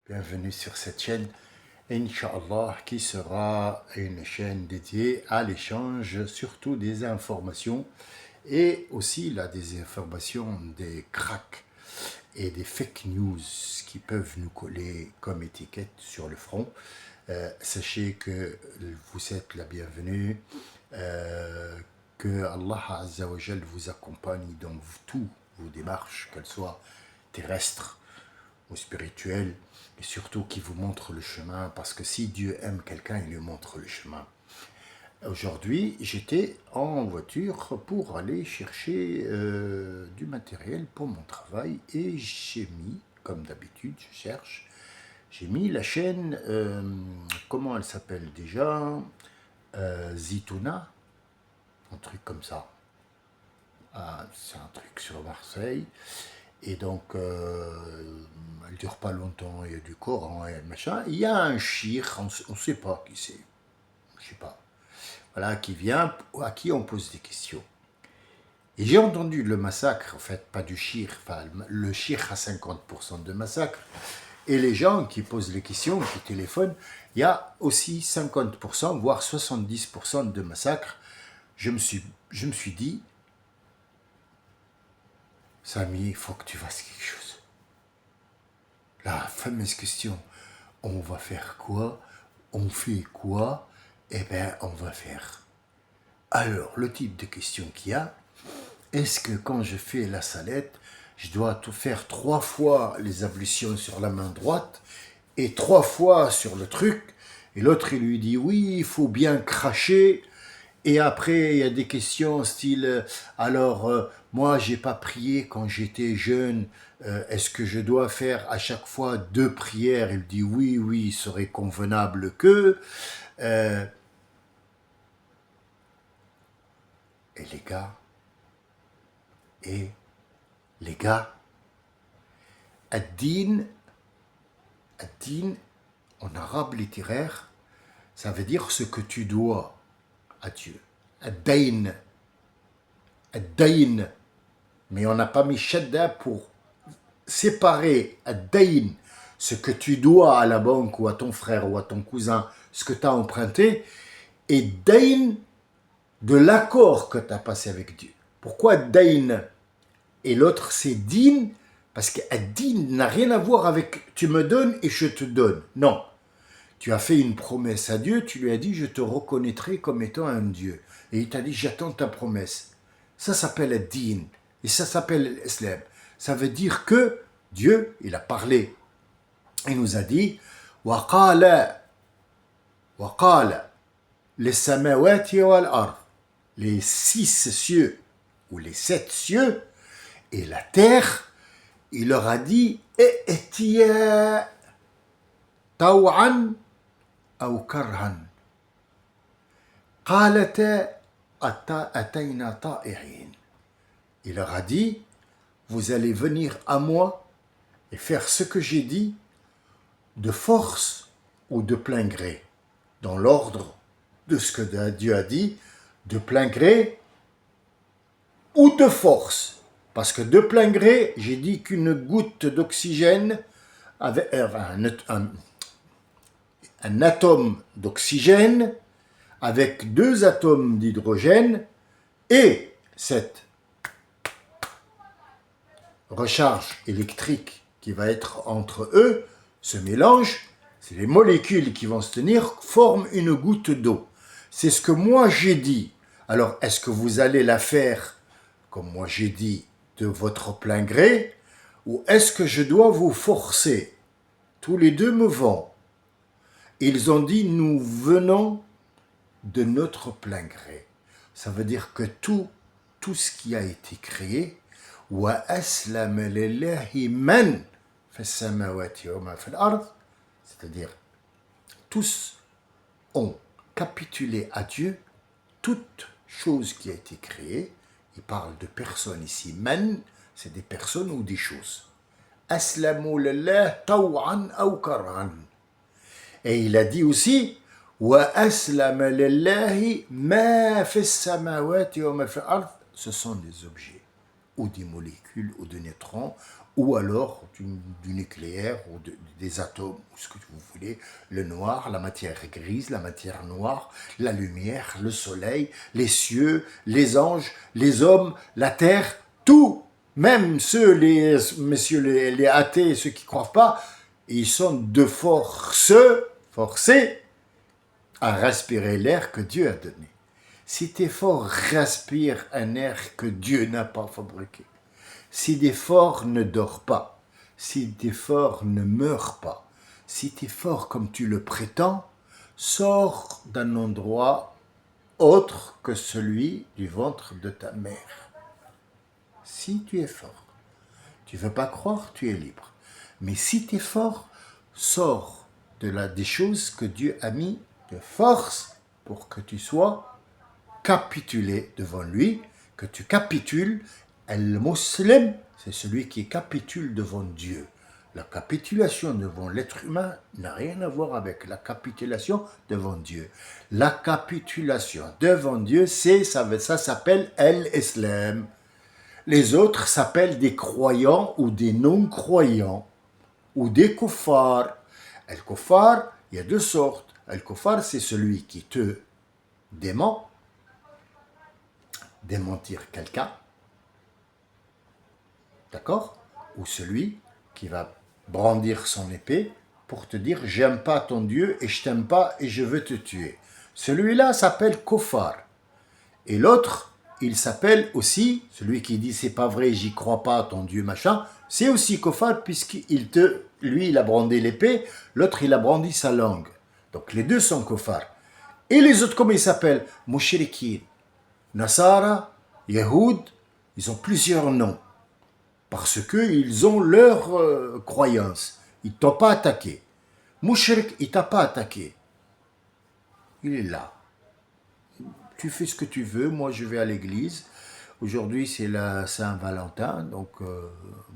Bienvenue sur cette chaîne, Inch'Allah, qui sera une chaîne dédiée à l'échange, surtout des informations et aussi la désinformation des cracks et des fake news qui peuvent nous coller comme étiquette sur le front. Sachez que vous êtes la bienvenue, que Allah Azza wa Jal vous accompagne dans toutes vos démarches, qu'elles soient terrestres ou spirituelles, et surtout qui vous montre le chemin, parce que si Dieu aime quelqu'un, il lui montre le chemin. Aujourd'hui, j'étais en voiture pour aller chercher du matériel pour mon travail et j'ai mis, comme d'habitude, je cherche, j'ai mis la chaîne, comment elle s'appelle déjà, Zitouna, un truc comme ça. Ah, c'est un truc sur Marseille. Et donc, elle dure pas longtemps, il y a du Coran et machin. Il y a un shir, on ne sait pas qui c'est, je sais pas. Voilà, qui vient, à qui on pose des questions. Et j'ai entendu le massacre, en fait, pas du shir, enfin, le shir a 50% de massacre. Et les gens qui posent les questions, qui téléphonent, il y a aussi 50%, voire 70% de massacre. Je me suis dit, Samy, il faut que tu fasses quelque chose. La fameuse question, on va faire quoi? On fait quoi? Eh bien, on va faire. Alors, le type de question qu'il y a, est-ce que quand je fais la salette, je dois tout faire 3 fois les ablutions sur la main droite et 3 fois sur le truc? Et l'autre, il lui dit, oui, il faut bien cracher. Et après, il y a des questions style, alors, moi, j'ai pas prié quand j'étais jeune, est-ce que je dois faire à chaque fois 2 prières? Il dit, oui, oui, il serait convenable que. Euh, et les gars, et les gars, ad-din, ad-din, en arabe littéraire, ça veut dire ce que tu dois à Dieu. Ad-dain, ad-dain. Mais on n'a pas mis shadda pour séparer ad-dain, ce que tu dois à la banque ou à ton frère ou à ton cousin, ce que tu as emprunté, et dain de l'accord que tu as passé avec Dieu. Pourquoi dain et l'autre c'est din? Parce que din n'a rien à voir avec tu me donnes et je te donne. Non. Tu as fait une promesse à Dieu, tu lui as dit je te reconnaîtrai comme étant un Dieu. Et il t'a dit j'attends ta promesse. Ça s'appelle din. Et ça s'appelle l'islam. Ça veut dire que Dieu, il a parlé. Il nous a dit وَقَالَ les samawati wal ard, les 6 cieux ou les 7 cieux et la terre, il leur a dit ائتيا طوعا أو كرها قالتا أتينا طائعين. Il leur a dit, vous allez venir à moi et faire ce que j'ai dit de force ou de plein gré, dans l'ordre de ce que Dieu a dit, de plein gré ou de force. Parce que de plein gré, j'ai dit qu'une goutte d'oxygène avec un atome d'oxygène avec 2 atomes d'hydrogène et cette recharge électrique qui va être entre eux, ce mélange, c'est les molécules qui vont se tenir, forment une goutte d'eau. C'est ce que moi j'ai dit. Alors, est-ce que vous allez la faire, comme moi j'ai dit, de votre plein gré, ou est-ce que je dois vous forcer? Tous les deux me vont. Ils ont dit, nous venons de notre plein gré. Ça veut dire que tout ce qui a été créé, وَأَسْلَمَ لِلَّهِ مَنْ فِي السَّمَاوَاتِ وَمَا فِي الْأَرْضِ, c'est-à-dire tous ont capitulé à Dieu toute chose qui a été créée. Il parle de personnes ici. Man, c'est des personnes ou des choses. أَسْلَمُوا لِلَّهِ طَوْعًا أَوْ كَرْهًا. Et il a dit aussi وَأَسْلَمَ لِلَّهِ مَا فِي السَّمَاوَاتِ وَمَا فِي الْأَرْضِ. Ce sont des objets ou des molécules ou des neutrons ou alors du nucléaire, ou des atomes, ou ce que vous voulez, le noir, la matière grise, la matière noire, la lumière, le soleil, les cieux, les anges, les hommes, la terre, tout, même ceux, messieurs les athées, ceux qui ne croient pas, ils sont forcés à respirer l'air que Dieu a donné. Si tes forts respirent un air que Dieu n'a pas fabriqué, si tes forts ne dort pas, si tes forts ne meurent pas, si tes forts comme tu le prétends, sors d'un endroit autre que celui du ventre de ta mère. Si tu es fort, tu ne veux pas croire, tu es libre. Mais si tu es fort, sors des choses que Dieu a mis de force pour que tu sois capitulé devant lui, que tu capitules. Le musulman, c'est celui qui capitule devant Dieu. La capitulation devant l'être humain n'a rien à voir avec la capitulation devant Dieu. La capitulation devant Dieu, ça s'appelle l'islam. Les autres s'appellent des croyants ou des non-croyants ou des kuffars. El-kuffar, il y a deux sortes. El-kuffar, c'est celui qui te démentir quelqu'un, d'accord? Ou celui qui va brandir son épée pour te dire j'aime pas ton Dieu et je t'aime pas et je veux te tuer. Celui-là s'appelle kuffar. Et l'autre, il s'appelle aussi, celui qui dit c'est pas vrai, j'y crois pas, ton Dieu machin, c'est aussi kuffar lui il a brandi l'épée, l'autre il a brandi sa langue. Donc les deux sont kuffar. Et les autres, comment ils s'appellent? Mushrikin, Nasara, Yahoud, ils ont plusieurs noms. Parce qu'ils ont leur croyance. Ils ne t'ont pas attaqué. Mushrik, il ne t'a pas attaqué. Il est là. Tu fais ce que tu veux, moi je vais à l'église. Aujourd'hui c'est la Saint-Valentin, donc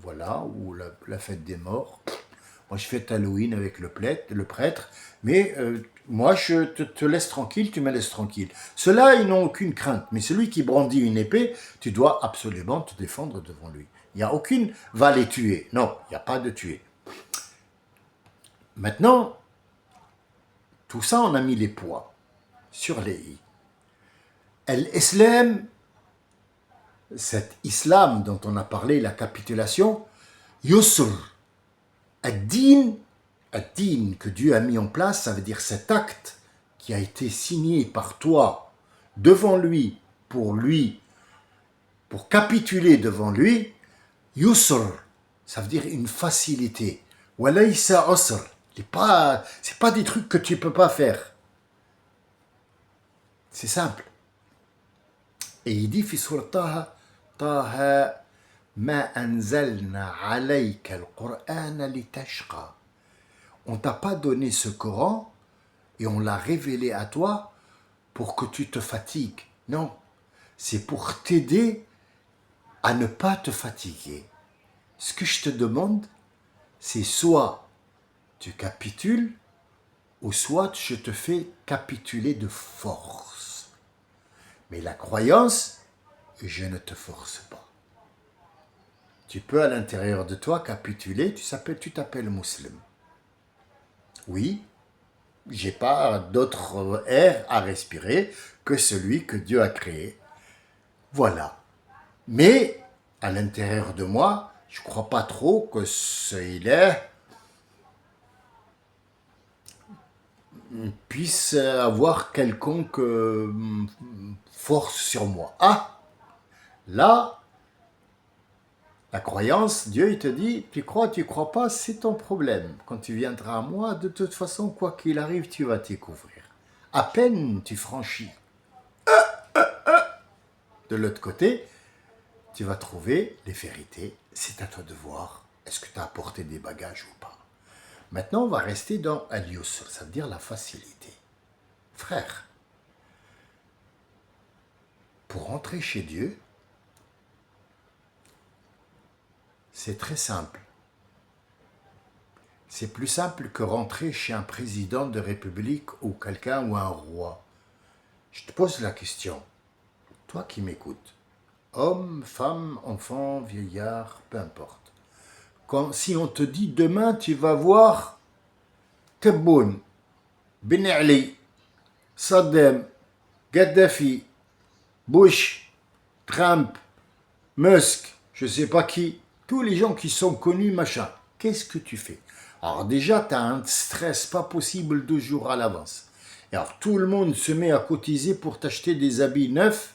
voilà, ou la fête des morts. Moi je fête Halloween avec le prêtre, mais moi je te laisse tranquille, tu me laisses tranquille. Ceux-là, ils n'ont aucune crainte, mais celui qui brandit une épée, tu dois absolument te défendre devant lui. Il n'y a aucune va les tuer. Non, il n'y a pas de tuer. Maintenant, tout ça, on a mis les poids sur les i. L'islam, cet islam dont on a parlé, la capitulation, yusr, ad-din que Dieu a mis en place, ça veut dire cet acte qui a été signé par toi devant lui, pour capituler devant lui, yusr, ça veut dire une facilité. Walaysa usr, c'est pas des trucs que tu peux pas faire. C'est simple. Et il dit, fi surat Taha, ma anzalna alayka al-Qur'ana litashqa. On t'a pas donné ce Coran et on l'a révélé à toi pour que tu te fatigues. Non, c'est pour t'aider à ne pas te fatiguer. Ce que je te demande, c'est soit tu capitules, ou soit je te fais capituler de force. Mais la croyance, je ne te force pas. Tu peux à l'intérieur de toi capituler, tu t'appelles musulman. Oui, j'ai pas d'autre air à respirer que celui que Dieu a créé. Voilà. Mais à l'intérieur de moi, je ne crois pas trop que celui-là puisse avoir quelconque force sur moi. Ah, là, la croyance, Dieu il te dit, tu crois pas, c'est ton problème. Quand tu viendras à moi, de toute façon, quoi qu'il arrive, tu vas découvrir. À peine tu franchis de l'autre côté, tu vas trouver les vérités. C'est à toi de voir, est-ce que tu as apporté des bagages ou pas. Maintenant, on va rester dans al-yusr, ça veut dire la facilité. Frère, pour rentrer chez Dieu, c'est très simple. C'est plus simple que rentrer chez un président de république ou quelqu'un ou un roi. Je te pose la question, toi qui m'écoutes, homme, femme, enfant, vieillard, peu importe. si on te dit demain tu vas voir Tebboune, Ben Ali, Saddam, Gaddafi, Bush, Trump, Musk, je ne sais pas qui, tous les gens qui sont connus, machin, qu'est-ce que tu fais? Alors déjà, tu as un stress pas possible 2 jours à l'avance. Et alors tout le monde se met à cotiser pour t'acheter des habits neufs.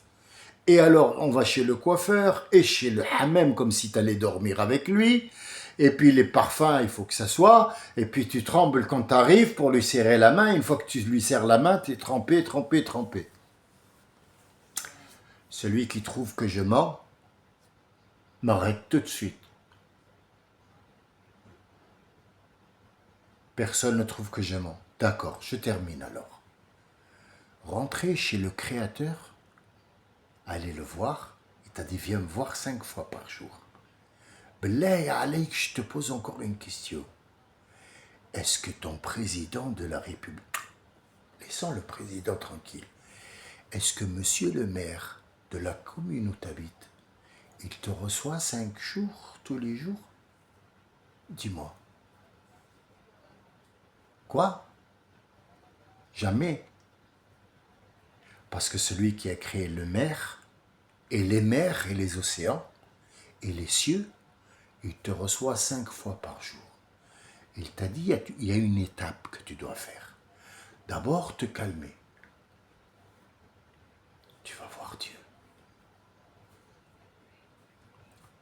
Et alors on va chez le coiffeur et chez le hammam comme si tu allais dormir avec lui. Et puis les parfums, il faut que ça soit. Et puis tu trembles quand tu arrives pour lui serrer la main. Une fois que tu lui serres la main, tu es trempé, trempé, trempé. Celui qui trouve que je mens, m'arrête tout de suite. Personne ne trouve que je mens. D'accord, je termine alors. Rentrer chez le Créateur, aller le voir, il t'a dit viens me voir 5 fois par jour. Billahi alayk, je te pose encore une question. Est-ce que ton président de la République, laissons le président tranquille, est-ce que monsieur le maire de la commune où tu habites, il te reçoit 5 jours tous les jours? Dis-moi. Quoi? Jamais. Parce que celui qui a créé le mer, et les mers et les océans, et les cieux, il te reçoit 5 fois par jour. Il t'a dit, il y a une étape que tu dois faire. D'abord, te calmer. Tu vas voir Dieu.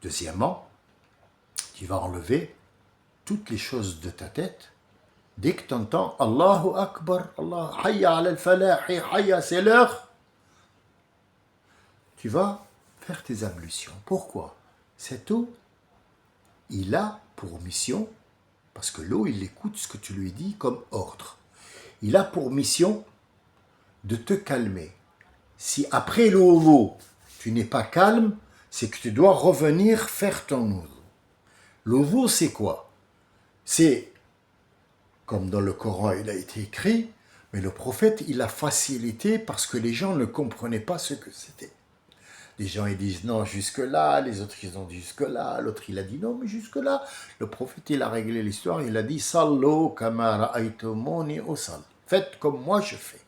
Deuxièmement, tu vas enlever toutes les choses de ta tête. Dès que tu entends Allahu Akbar, Allah, Hayya al falah, Hayya, c'est l'heure, tu vas faire tes ablutions. Pourquoi? Cette eau, il a pour mission, parce que l'eau, il écoute ce que tu lui dis comme ordre. Il a pour mission de te calmer. Si après l'eau, tu n'es pas calme, c'est que tu dois revenir faire ton wudu. L'wudu, c'est quoi? C'est, comme dans le Coran, il a été écrit, mais le prophète, il a facilité parce que les gens ne comprenaient pas ce que c'était. Les gens, ils disent non, jusque-là, les autres, ils ont dit jusque-là, l'autre, il a dit non, mais jusque-là. Le prophète, il a réglé l'histoire, il a dit Sallu kama ra'aytumuni usall. Faites comme moi je fais.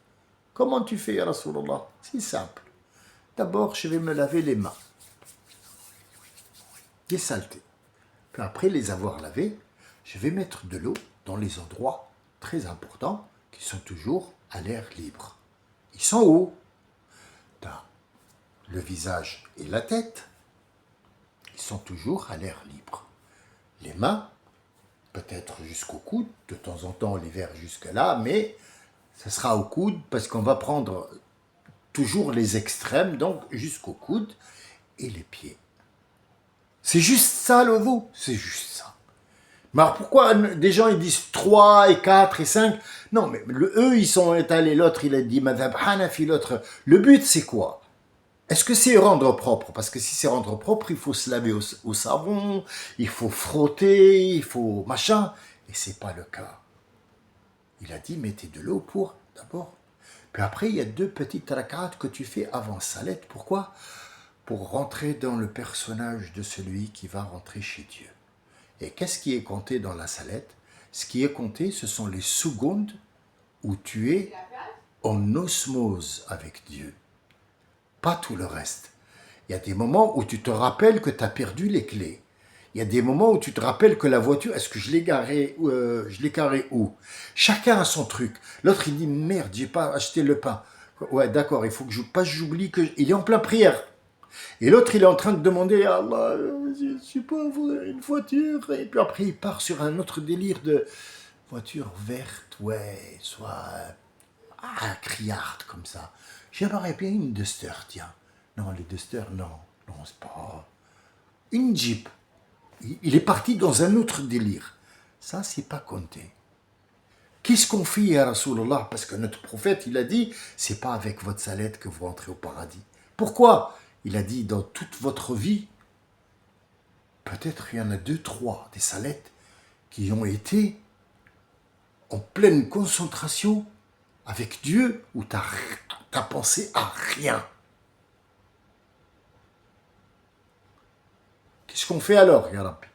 Comment tu fais, ya Rasulallah? C'est simple. D'abord, je vais me laver les mains. Des saletés. Puis après les avoir lavées, je vais mettre de l'eau dans les endroits très importants qui sont toujours à l'air libre. Ils sont où? T'as le visage et la tête. Ils sont toujours à l'air libre. Les mains, peut-être jusqu'au coude, de temps en temps l'hiver jusque là, mais ça sera au coude parce qu'on va prendre toujours les extrêmes, donc jusqu'au coude, et les pieds. C'est juste ça le wudu, c'est juste ça. Mais alors pourquoi des gens ils disent 3 et 4 et 5? Non, mais eux ils sont étalés, l'autre il a dit madhab Hanafi, l'autre. Le but c'est quoi? Est-ce que c'est rendre propre? Parce que si c'est rendre propre, il faut se laver au savon, il faut frotter, il faut machin. Et c'est pas le cas. Il a dit mettez de l'eau pour d'abord. Puis après il y a 2 petites rak'at que tu fais avant salat. Pourquoi? Pour rentrer dans le personnage de celui qui va rentrer chez Dieu. Et qu'est-ce qui est compté dans la salette? Ce qui est compté, ce sont les secondes où tu es en osmose avec Dieu. Pas tout le reste. Il y a des moments où tu te rappelles que tu as perdu les clés. Il y a des moments où tu te rappelles que la voiture, est-ce que je l'ai garée où? Chacun a son truc. L'autre, il dit, merde, j'ai pas acheté le pain. Ouais, d'accord, il faut que j'oublie que... Il est en plein prière. Et l'autre, il est en train de demander à Allah, je suis pas une voiture. Et puis après, il part sur un autre délire de voiture verte, ouais, soit criarde comme ça. J'aimerais bien une Duster, tiens. Non, les Duster, non, c'est pas. Une Jeep. Il est parti dans un autre délire. Ça, c'est pas compté. Qu'est-ce qu'on fait, ya Rasulallah? Parce que notre prophète, il a dit, c'est pas avec votre salette que vous rentrez au paradis. Pourquoi? Il a dit, dans toute votre vie, peut-être il y en a 2, 3 des salettes qui ont été en pleine concentration avec Dieu, où tu as pensé à rien. Qu'est-ce qu'on fait alors, ya Rabbi?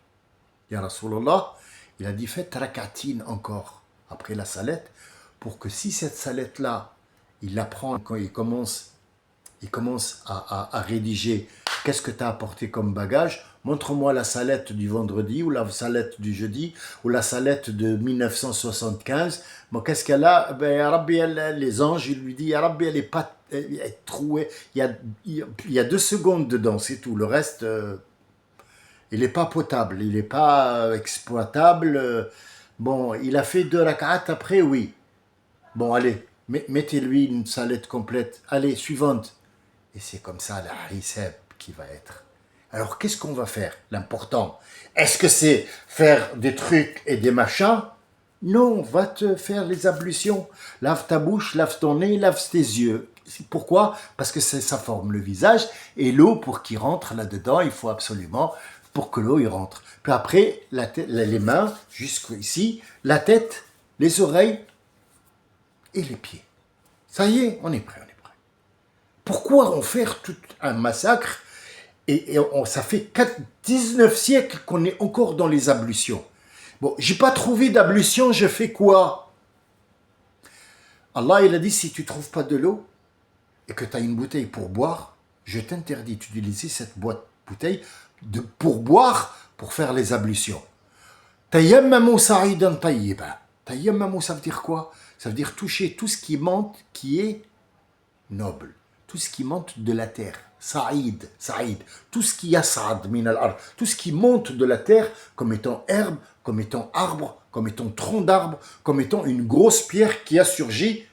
Ya Rasulallah, il a dit faites rak'atine encore après la salette pour que si cette salette-là, il la prend quand il commence à rédiger qu'est-ce que tu as apporté comme bagage, montre-moi la salette du vendredi ou la salette du jeudi ou la salette de 1975. Bon, qu'est-ce qu'elle a? Ben, ya Rabbi, les anges, il lui dit, Ya Rabbi, elle est pas elle est trouée. Il y a 2 secondes dedans, c'est tout. Le reste, il n'est pas potable, il n'est pas exploitable. Bon, il a fait 2 rak'at après, oui. Bon, allez, mettez-lui une salette complète. Allez, suivante. Et c'est comme ça la hisab qui va être. Alors, qu'est-ce qu'on va faire? L'important, est-ce que c'est faire des trucs et des machins? Non, va te faire les ablutions. Lave ta bouche, lave ton nez, lave tes yeux. Pourquoi? Parce que ça forme le visage et l'eau, pour qu'il rentre là-dedans, il faut absolument pour que l'eau y rentre. Puis après, les mains jusqu'ici, la tête, les oreilles et les pieds. Ça y est, on est prêt. Pourquoi en faire tout un massacre et ça fait 19 siècles qu'on est encore dans les ablutions. Bon, j'ai pas trouvé d'ablution, je fais quoi? Allah, il a dit, si tu trouves pas de l'eau et que tu as une bouteille pour boire, je t'interdis d'utiliser cette bouteille pour boire, pour faire les ablutions. Tayammamu sa'idan tayyiba. Tayammamu, ça veut dire quoi? Ça veut dire toucher tout ce qui monte, qui est noble. Tout ce qui monte de la terre, Saïd, tout ce qui yas'ad min al-ard, tout ce qui monte de la terre comme étant herbe, comme étant arbre, comme étant tronc d'arbre, comme étant une grosse pierre qui a surgi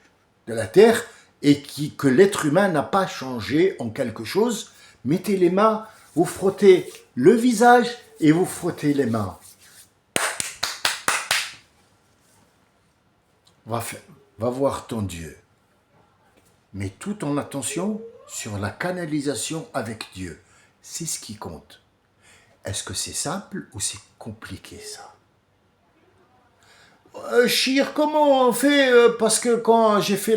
de la terre et que l'être humain n'a pas changé en quelque chose. Mettez les mains, vous frottez le visage et vous frottez les mains. Va voir ton Dieu. Mais tout en attention sur la canalisation avec Dieu. C'est ce qui compte. Est-ce que c'est simple ou c'est compliqué ça? Chir, comment on fait? Parce que quand j'ai fait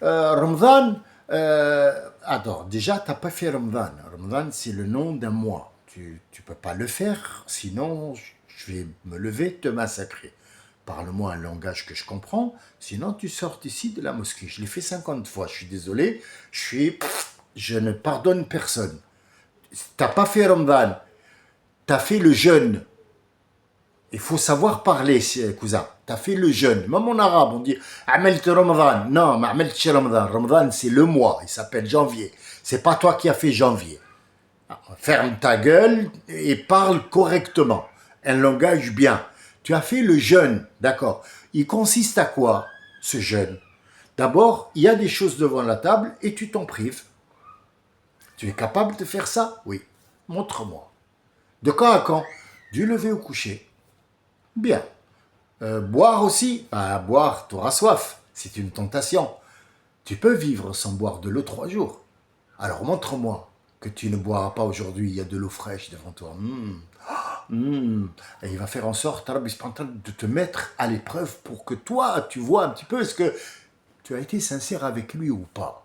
Ramadan, attends, déjà, tu n'as pas fait Ramadan. Ramadan, c'est le nom d'un mois. Tu ne peux pas le faire, sinon je vais me lever, te massacrer. Parle-moi un langage que je comprends, sinon tu sors ici de la mosquée. Je l'ai fait 50 fois, je suis désolé, je ne pardonne personne. Tu n'as pas fait Ramadan, tu as fait le jeûne. Il faut savoir parler, cousin. Tu as fait le jeûne. Même en arabe, on dit « Amelt Ramadan ». Non, « Amelt Ramadan ». Ramadan, c'est le mois, il s'appelle janvier. C'est pas toi qui as fait janvier. Ferme ta gueule et parle correctement. Un langage bien. Tu as fait le jeûne, d'accord. Il consiste à quoi, ce jeûne? D'abord, il y a des choses devant la table et tu t'en prives. Tu es capable de faire ça? Oui. Montre-moi. De quand à quand? Du lever au coucher. Bien. Boire aussi? Boire, tu auras soif. C'est une tentation. Tu peux vivre sans boire de l'eau 3 jours. Alors montre-moi que tu ne boiras pas aujourd'hui. Il y a de l'eau fraîche devant toi. Et il va faire en sorte de te mettre à l'épreuve pour que toi, tu vois un petit peu est-ce que tu as été sincère avec lui ou pas.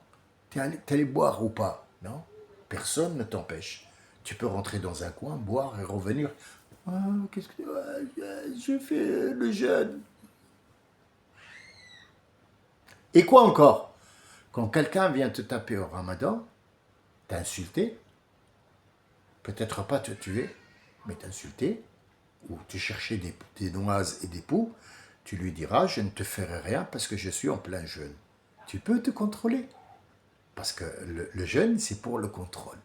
Tu es allé boire ou pas. Non, personne ne t'empêche. Tu peux rentrer dans un coin, boire et revenir. Qu'est-ce que je fais le jeûne. Et quoi encore? Quand quelqu'un vient te taper au Ramadan, t'insulter, peut-être pas te tuer, mais t'insulter, ou te chercher des noises et des poux, tu lui diras, je ne te ferai rien parce que je suis en plein jeûne. Tu peux te contrôler. Parce que le jeûne, c'est pour le contrôle.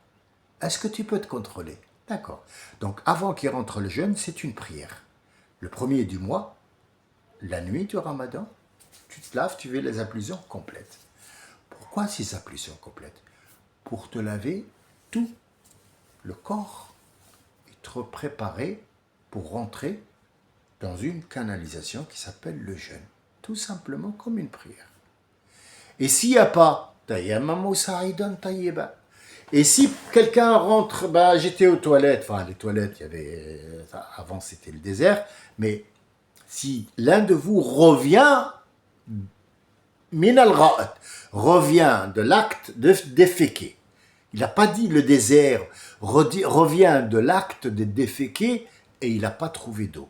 Est-ce que tu peux te contrôler? D'accord. Donc, avant qu'il rentre le jeûne, c'est une prière. Le premier du mois, la nuit du Ramadan, tu te laves, tu fais les ablutions complètes. Pourquoi ces ablutions complètes? Pour te laver tout le corps et te préparer pour rentrer dans une canalisation qui s'appelle le jeûne. Tout simplement comme une prière. Et s'il n'y a pas, tayammamu sa'idan tayyiba. Et si quelqu'un rentre, j'étais aux toilettes, les toilettes, il y avait, avant c'était le désert, mais si l'un de vous revient, min al-ra'at, revient de l'acte de déféquer, il n'a pas dit le désert, revient de l'acte de déféquer et il n'a pas trouvé d'eau.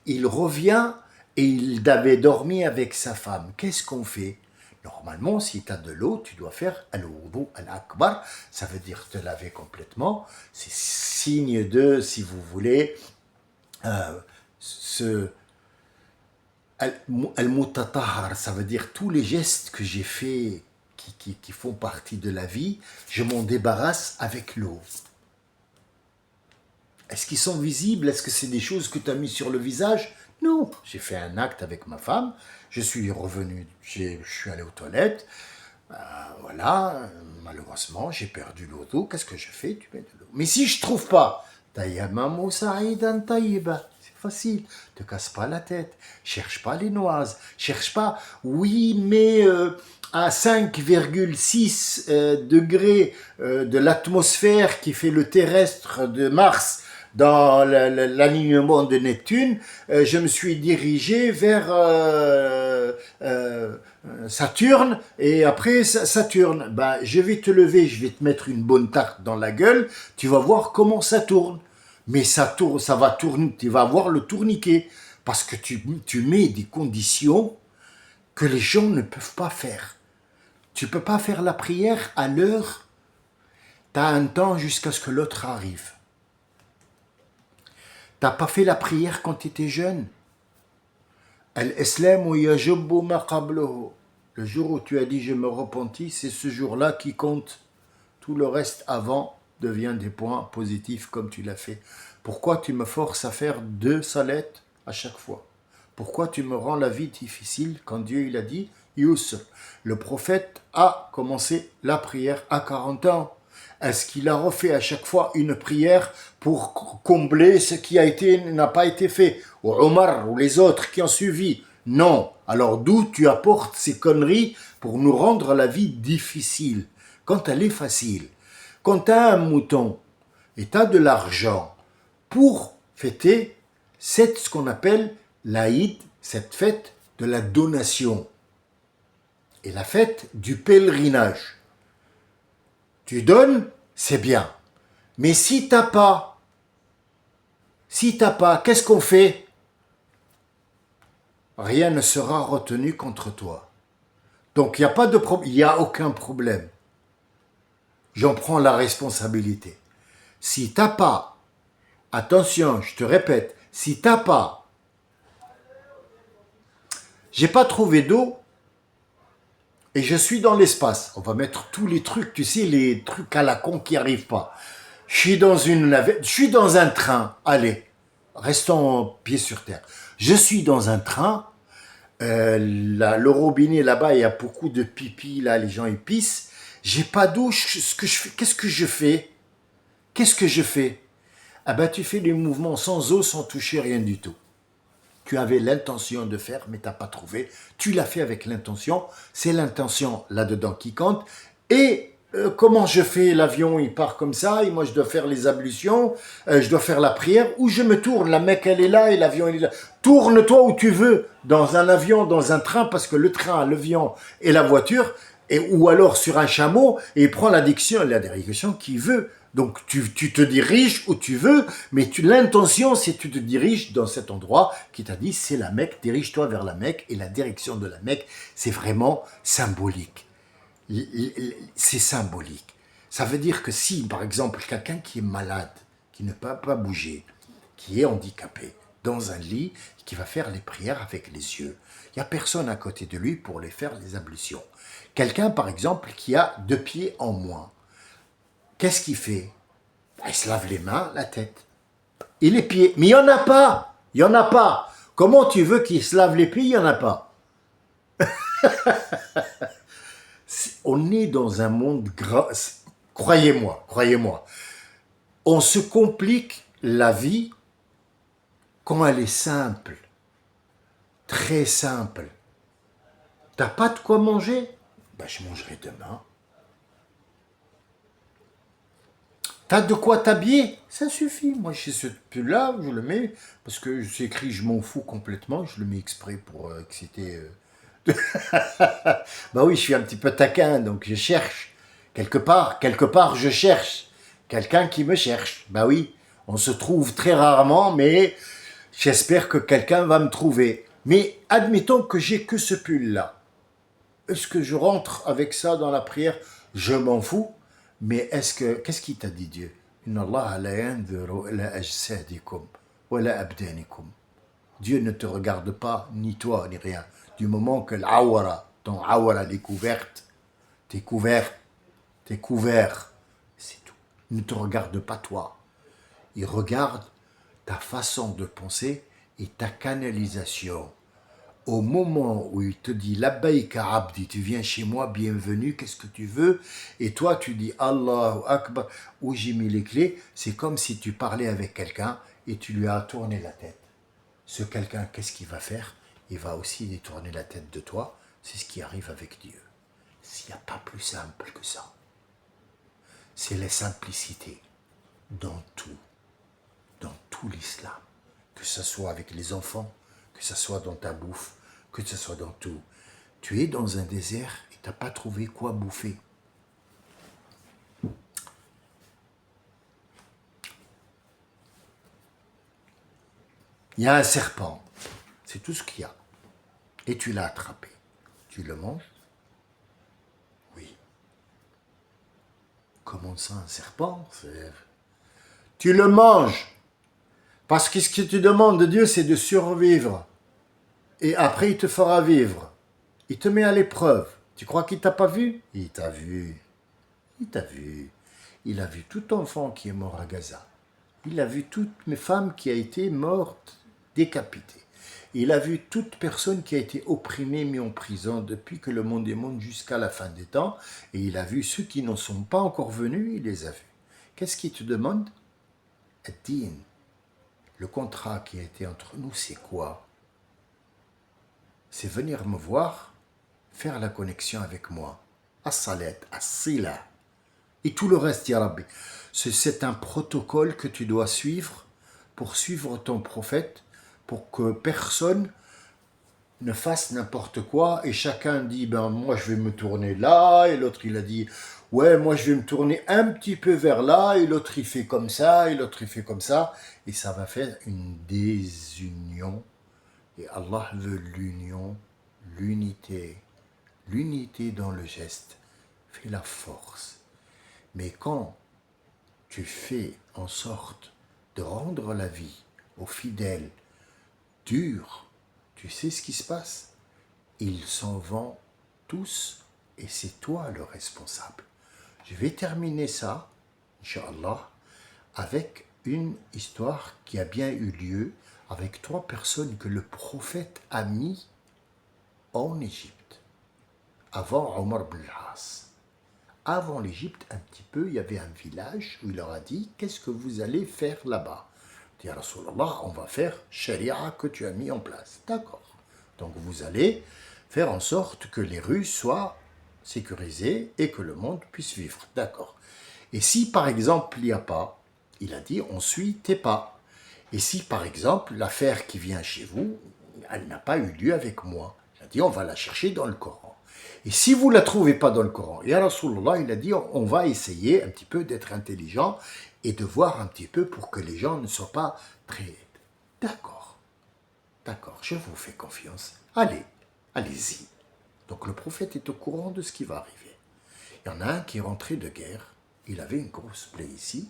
Il revient et il avait dormi avec sa femme. Qu'est-ce qu'on fait? Normalement, si tu as de l'eau, tu dois faire al-wudu al-akbar, ça veut dire te laver complètement. C'est signe de, si vous voulez, ce al-mutatahhar, ça veut dire tous les gestes que j'ai faits qui font partie de la vie, je m'en débarrasse avec l'eau. Est-ce qu'ils sont visibles? Est-ce que c'est des choses que tu as mis sur le visage? Non. J'ai fait un acte avec ma femme, je suis revenu, je suis allé aux toilettes, voilà, malheureusement, j'ai perdu l'eau. Qu'est-ce que je fais? Tu mets de l'eau. Mais si je trouve pas, tayammamou sa'idan tayyiba. C'est facile, te casse pas la tête, cherche pas les noises, cherche pas, oui, mais à 5,6 degrés de l'atmosphère qui fait le terrestre de Mars, dans l'alignement de Neptune, je me suis dirigé vers Saturne, et après Saturne, ben, je vais te lever, je vais te mettre une bonne tarte dans la gueule, tu vas voir comment ça tourne. Mais ça tourne, ça va tourner, tu vas avoir le tourniquet, parce que tu mets des conditions que les gens ne peuvent pas faire. Tu ne peux pas faire la prière à l'heure, tu as un temps jusqu'à ce que l'autre arrive. T'as pas fait la prière quand tu étais jeune? Al-Islam yajubbu ma qablahu. Le jour où tu as dit je me repentis, c'est ce jour-là qui compte. Tout le reste avant devient des points positifs comme tu l'as fait. Pourquoi tu me forces à faire 2 salettes à chaque fois? Pourquoi tu me rends la vie difficile quand Dieu il a dit Yusuf? Le prophète a commencé la prière à 40 ans. Est-ce qu'il a refait à chaque fois une prière pour combler ce qui n'a pas été fait? Ou Omar ou les autres qui ont suivi? Non. Alors d'où tu apportes ces conneries pour nous rendre la vie difficile quand elle est facile? Quand tu as un mouton et tu as de l'argent pour fêter ce qu'on appelle l'Aïd, cette fête de la donation et la fête du pèlerinage. Tu donnes, c'est bien. Mais si t'as pas, qu'est-ce qu'on fait? Rien ne sera retenu contre toi. Donc il n'y a pas de problème, il n'y a aucun problème. J'en prends la responsabilité. Si t'as pas, attention, je te répète, si t'as pas, j'ai pas trouvé d'eau, et je suis dans l'espace. On va mettre tous les trucs, tu sais, les trucs à la con qui n'arrivent pas. Je suis dans une navette, je suis dans un train. Allez, restons pieds sur terre. Je suis dans un train. Le robinet là-bas, il y a beaucoup de pipi, là, les gens ils pissent. J'ai pas d'eau. Qu'est-ce que je fais? Ah ben, tu fais des mouvements sans eau, sans toucher rien du tout. Tu avais l'intention de faire, mais tu n'as pas trouvé. Tu l'as fait avec l'intention. C'est l'intention là-dedans qui compte. Et comment je fais? L'avion, il part comme ça, et moi, je dois faire les ablutions, je dois faire la prière, ou je me tourne. La Mecque, elle est là, et l'avion, il est là. Tourne-toi où tu veux, dans un avion, dans un train, parce que le train, l'avion et la voiture, ou alors sur un chameau, et il prend la direction qu'il veut. Donc tu te diriges où tu veux, mais l'intention c'est que tu te diriges dans cet endroit qui t'a dit c'est la Mecque, dirige-toi vers la Mecque, et la direction de la Mecque c'est vraiment symbolique. C'est symbolique. Ça veut dire que si par exemple quelqu'un qui est malade, qui ne peut pas bouger, qui est handicapé, dans un lit, qui va faire les prières avec les yeux, il n'y a personne à côté de lui pour les faire les ablutions. Quelqu'un par exemple qui a 2 pieds en moins, qu'est-ce qu'il fait? Il se lave les mains, la tête et les pieds. Mais il n'y en a pas. Il n'y en a pas. Comment tu veux qu'il se lave les pieds? Il n'y en a pas. On est dans un monde croyez-moi. On se complique la vie quand elle est simple. Très simple. T'as pas de quoi manger? Ben, je mangerai demain. T'as de quoi t'habiller? Ça suffit. Moi, j'ai ce pull-là, je le mets, parce que c'est écrit je m'en fous complètement, je le mets exprès pour exciter. Bah oui, je suis un petit peu taquin, donc je cherche. Quelque part, je cherche. Quelqu'un qui me cherche. Bah oui, On se trouve très rarement, mais j'espère que quelqu'un va me trouver. Mais admettons que j'ai que ce pull-là. Est-ce que je rentre avec ça dans la prière? Je m'en fous. Mais qu'est-ce qu'il t'a dit Dieu? Inna Allah la yanzuru ila ajsadikum wa la abdanikum. Dieu ne te regarde pas, ni toi, ni rien. Du moment que l'awara, ton awara est couverte, t'es couvert, t'es couvert. C'est tout. Il ne te regarde pas toi. Il regarde ta façon de penser et ta canalisation. Au moment où il te dit Labbaïka abdi, tu viens chez moi, bienvenue, qu'est-ce que tu veux? Et toi tu dis Allahu Akbar, où j'ai mis les clés, c'est comme si tu parlais avec quelqu'un et tu lui as tourné la tête. Ce quelqu'un, qu'est-ce qu'il va faire? Il va aussi détourner la tête de toi. C'est ce qui arrive avec Dieu. S'il n'y a pas plus simple que ça. C'est la simplicité dans tout l'islam. Que ce soit avec les enfants, que ce soit dans ta bouffe, que ce soit dans tout. Tu es dans un désert et tu n'as pas trouvé quoi bouffer. Il y a un serpent, c'est tout ce qu'il y a. Et tu l'as attrapé. Tu le manges? Oui. Comment ça, un serpent? Tu le manges. Parce que ce que tu demandes de Dieu, c'est de survivre. Et après, il te fera vivre. Il te met à l'épreuve. Tu crois qu'il t'a pas vu? Il t'a vu. Il t'a vu. Il a vu tout enfant qui est mort à Gaza. Il a vu toutes mes femmes qui a été mortes, décapitées. Il a vu toute personne qui a été opprimée, mise en prison depuis que le monde est monde jusqu'à la fin des temps. Et il a vu ceux qui n'en sont pas encore venus, il les a vus. Qu'est-ce qu'il te demande? Ad-din. Le contrat qui a été entre nous, c'est quoi? C'est venir me voir, faire la connexion avec moi. As-salat, as-sila. Et tout le reste, ya Rabbi. C'est un protocole que tu dois suivre pour suivre ton prophète, pour que personne ne fasse n'importe quoi. Et chacun dit, ben moi je vais me tourner là, et l'autre il a dit, ouais, moi je vais me tourner un petit peu vers là, et l'autre il fait comme ça, et l'autre il fait comme ça. Et ça va faire une désunion. Et Allah veut l'union, l'unité. L'unité dans le geste fait la force. Mais quand tu fais en sorte de rendre la vie aux fidèles dure, tu sais ce qui se passe? Ils s'en vont tous et c'est toi le responsable. Je vais terminer ça, Inch'Allah, avec une histoire qui a bien eu lieu avec 3 personnes que le prophète a mis en Égypte, avant Omar ibn al-As. Avant l'Égypte, un petit peu, il y avait un village où il leur a dit « Qu'est-ce que vous allez faire là-bas » Il dit « Rasulallah, on va faire sharia que tu as mis en place. » D'accord. Donc vous allez faire en sorte que les rues soient sécurisées et que le monde puisse vivre. D'accord. Et si par exemple il n'y a pas, il a dit « On suit tes pas. » Et si par exemple l'affaire qui vient chez vous, elle n'a pas eu lieu avec moi, il a dit « On va la chercher dans le Coran. » Et si vous ne la trouvez pas dans le Coran, et Rasulullah, il a dit, on va essayer un petit peu d'être intelligent et de voir un petit peu pour que les gens ne soient pas très... D'accord, je vous fais confiance. Allez-y. Donc le prophète est au courant de ce qui va arriver. Il y en a un qui est rentré de guerre, il avait une grosse plaie ici,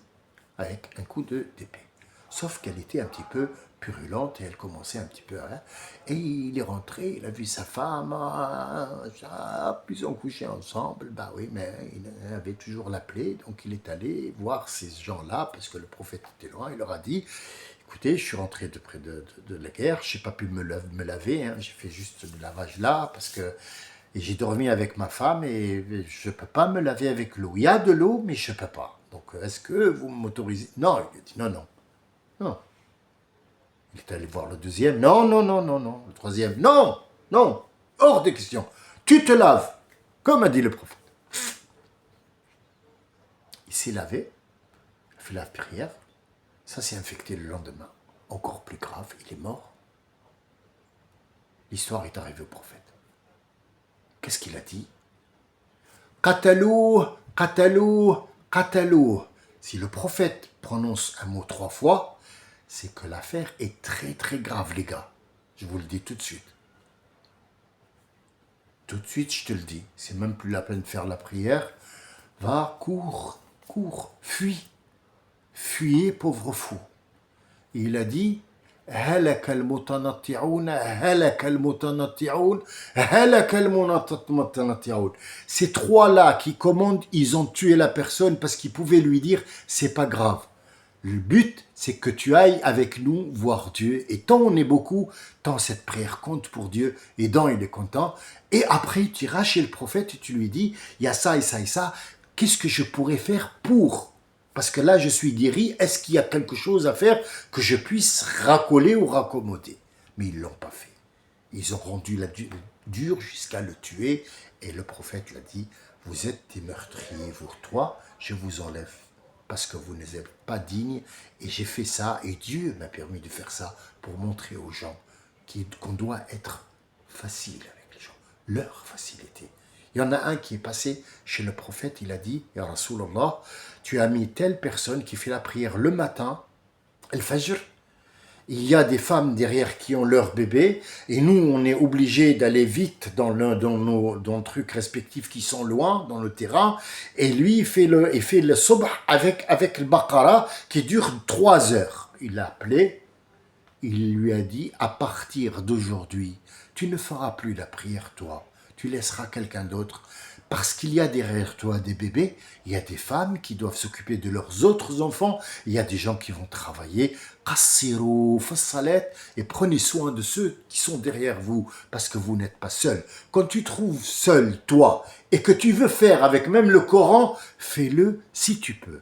avec un coup d'épée. Sauf qu'elle était un petit peu purulente et elle commençait un petit peu à... Et il est rentré, il a vu sa femme, puis ils ont couché ensemble. Bah oui, mais il avait toujours la plaie, donc il est allé voir ces gens-là, parce que le prophète était loin, il leur a dit, écoutez, je suis rentré de près de la guerre, je n'ai pas pu me laver, hein, j'ai fait juste le lavage là, parce que... Et j'ai dormi avec ma femme et je ne peux pas me laver avec l'eau. Il y a de l'eau, mais je ne peux pas. Donc, est-ce que vous m'autorisez? Non, il a dit non. Non. Il est allé voir le deuxième. Non. Le troisième. Non. Hors de question. Tu te laves. Comme a dit le prophète. Il s'est lavé. Il a fait la prière. Ça s'est infecté le lendemain. Encore plus grave, il est mort. L'histoire est arrivée au prophète. Qu'est-ce qu'il a dit? Qatalou. Si le prophète prononce un mot 3 fois, c'est que l'affaire est très très grave, les gars. Je vous le dis tout de suite. Tout de suite, je te le dis. C'est même plus la peine de faire la prière. Va, cours, fuis. Fuyez, pauvre fou. Et il a dit, هلك المتنطعون هلك المتنطعون هلك المتنطعون. Ces trois-là qui commandent, ils ont tué la personne parce qu'ils pouvaient lui dire, c'est pas grave. Le but, c'est que tu ailles avec nous voir Dieu. Et tant on est beaucoup, tant cette prière compte pour Dieu. Et tant il est content. Et après, tu iras chez le prophète et tu lui dis, il y a ça et ça et ça. Qu'est-ce que je pourrais faire pour? Parce que là, je suis guéri. Est-ce qu'il y a quelque chose à faire que je puisse racoler ou raccommoder? Mais ils ne l'ont pas fait. Ils ont rendu la dure jusqu'à le tuer. Et le prophète l'a dit, vous êtes des meurtriers, vous trois, je vous enlève. Parce que vous n'êtes pas dignes. Et j'ai fait ça. Et Dieu m'a permis de faire ça pour montrer aux gens qu'on doit être facile avec les gens. Leur facilité. Il y en a un qui est passé chez le prophète, il a dit, Ya Rasulallah, tu as mis telle personne qui fait la prière le matin, Al-Fajr. Il y a des femmes derrière qui ont leur bébé, et nous, on est obligés d'aller vite dans nos trucs respectifs qui sont loin, dans le terrain, et lui, il fait le subh avec le Baqara qui dure 3 heures. Il l'a appelé, il lui a dit, à partir d'aujourd'hui, tu ne feras plus la prière, toi. Tu laisseras quelqu'un d'autre. Parce qu'il y a derrière toi des bébés, il y a des femmes qui doivent s'occuper de leurs autres enfants, il y a des gens qui vont travailler. Qassiru fassalat, et prenez soin de ceux qui sont derrière vous, parce que vous n'êtes pas seul. Quand tu trouves seul, toi, et que tu veux faire avec même le Coran, fais-le si tu peux.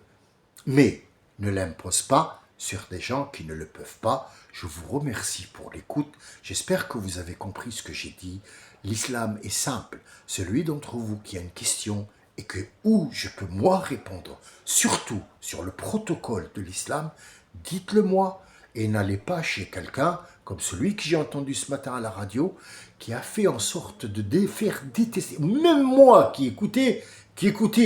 Mais ne l'impose pas sur des gens qui ne le peuvent pas. Je vous remercie pour l'écoute. J'espère que vous avez compris ce que j'ai dit. L'islam est simple. Celui d'entre vous qui a une question et que où je peux moi répondre, surtout sur le protocole de l'islam, dites-le moi et n'allez pas chez quelqu'un comme celui que j'ai entendu ce matin à la radio qui a fait en sorte de faire détester. Même moi qui écoutais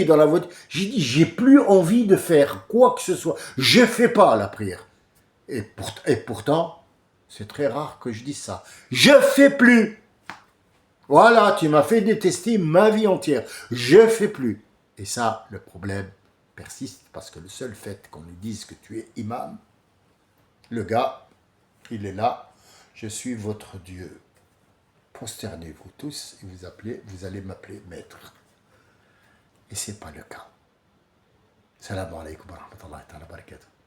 dans la voiture, j'ai dit, j'ai plus envie de faire quoi que ce soit. Je fais pas la prière. Et pourtant, c'est très rare que je dise ça. Je fais plus. Voilà, tu m'as fait détester ma vie entière. Je fais plus. Et ça, le problème persiste parce que le seul fait qu'on lui dise que tu es imam, le gars, il est là. Je suis votre Dieu. Prosternez-vous tous et vous allez m'appeler maître. Et ce n'est pas le cas. Salam alaikum wa rahmatullahi wa barakatuh.